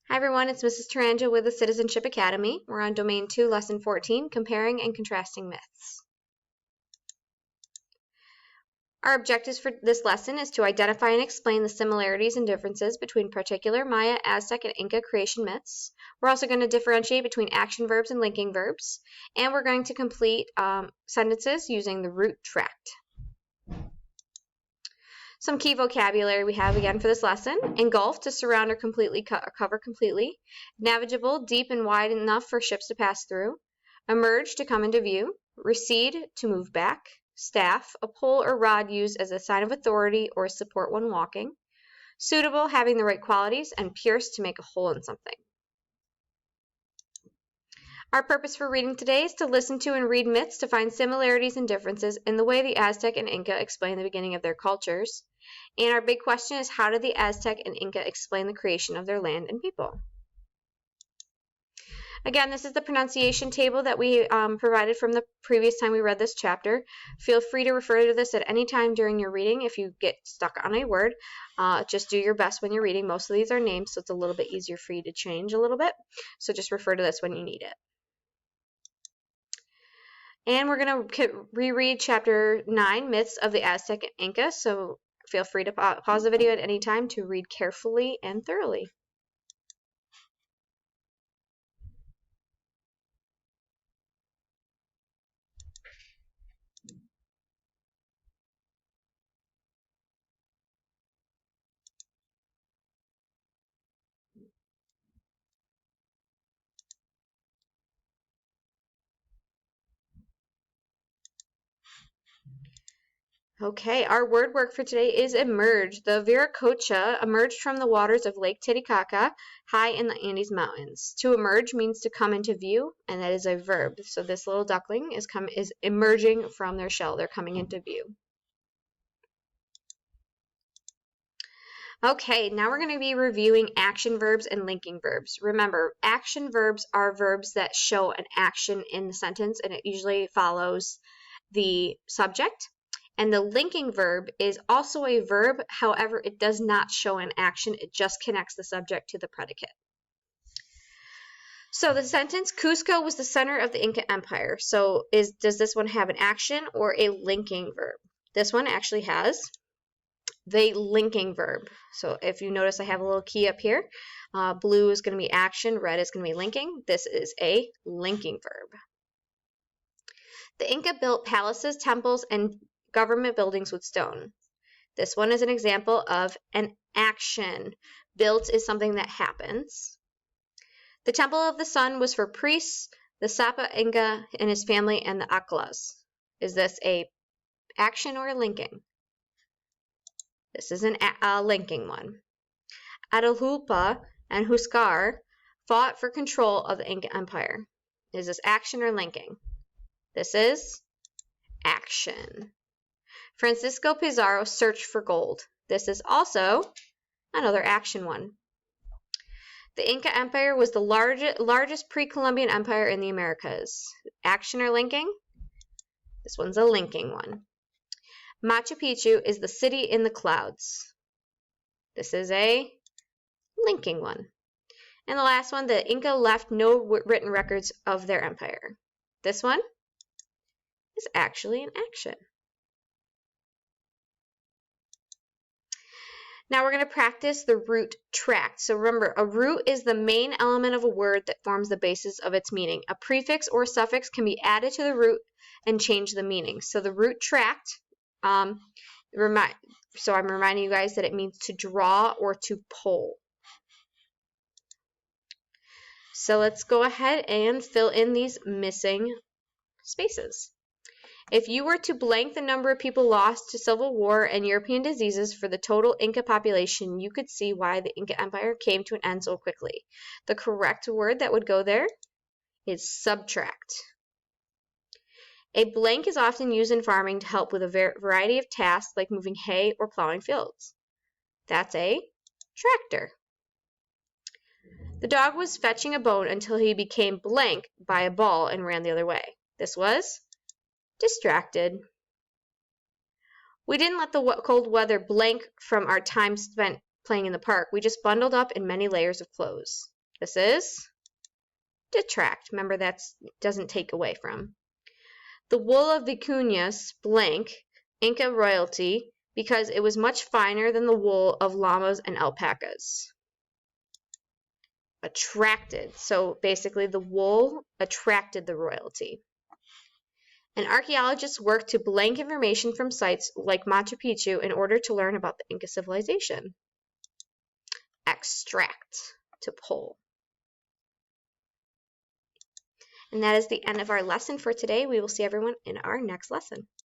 Hi everyone, it's Mrs. Taranja with the Citizenship Academy. We're on Domain 2, Lesson 14, Comparing and Contrasting Myths. Our objectives for this lesson is to identify and explain the similarities and differences between particular Maya, Aztec, and Inca creation myths. We're also going to differentiate between action verbs and linking verbs, and we're going to complete sentences using the root tract. Some key vocabulary we have again for this lesson: engulf, to surround or completely cover completely; navigable, deep and wide enough for ships to pass through; emerge, to come into view; recede, to move back; staff, a pole or rod used as a sign of authority or support when walking; suitable, having the right qualities; and pierce, to make a hole in something. Our purpose for reading today is to listen to and read myths to find similarities and differences in the way the Aztec and Inca explain the beginning of their cultures. And our big question is, how did the Aztec and Inca explain the creation of their land and people? Again, this is the pronunciation table that we provided from the previous time we read this chapter. Feel free to refer to this at any time during your reading. If you get stuck on a word, just do your best when you're reading. Most of these are names, so it's a little bit easier for you to change a little bit. So just refer to this when you need it. And we're going to reread Chapter 9, Myths of the Aztec and Inca, so feel free to pause the video at any time to read carefully and thoroughly. Okay, our word work for today is emerge. The Viracocha emerged from the waters of Lake Titicaca, high in the Andes Mountains. To emerge means to come into view, and that is a verb. So this little duckling is emerging from their shell. They're coming into view. Okay, now we're going to be reviewing action verbs and linking verbs. Remember, action verbs are verbs that show an action in the sentence, and it usually follows the subject. And the linking verb is also a verb, however, it does not show an action, it just connects the subject to the predicate. So the sentence, Cusco was the center of the Inca Empire. So does this one have an action or a linking verb? This one actually has the linking verb. So if you notice, I have a little key up here. Blue is going to be action, red is going to be linking. This is a linking verb. The Inca built palaces, temples, and government buildings with stone. This one is an example of an action. Built is something that happens. The Temple of the Sun was for priests, the Sapa Inca and his family, and the Aklas. Is this a action or a linking? This is a linking one. Atahualpa and Huáscar fought for control of the Inca Empire. Is this action or linking? This is action. Francisco Pizarro searched for gold. This is also another action one. The Inca Empire was the largest pre-Columbian empire in the Americas. Action or linking? This one's a linking one. Machu Picchu is the city in the clouds. This is a linking one. And the last one, the Inca left no written records of their empire. This one is actually an action. Now we're going to practice the root tract. So remember, a root is the main element of a word that forms the basis of its meaning. A prefix or suffix can be added to the root and change the meaning. So the root tract, so I'm reminding you guys that it means to draw or to pull. So let's go ahead and fill in these missing spaces. If you were to blank the number of people lost to civil war and European diseases for the total Inca population, you could see why the Inca Empire came to an end so quickly. The correct word that would go there is subtract. A blank is often used in farming to help with a variety of tasks like moving hay or plowing fields. That's a tractor. The dog was fetching a bone until he became blank by a ball and ran the other way. This was distracted. We didn't let the cold weather blank from our time spent playing in the park. We just bundled up in many layers of clothes. This is detract. Remember, that doesn't take away from. The wool of vicuñas blank Inca royalty because it was much finer than the wool of llamas and alpacas. Attracted. So basically the wool attracted the royalty. And archaeologists work to blank information from sites like Machu Picchu in order to learn about the Inca civilization. Extract, to pull. And that is the end of our lesson for today. We will see everyone in our next lesson.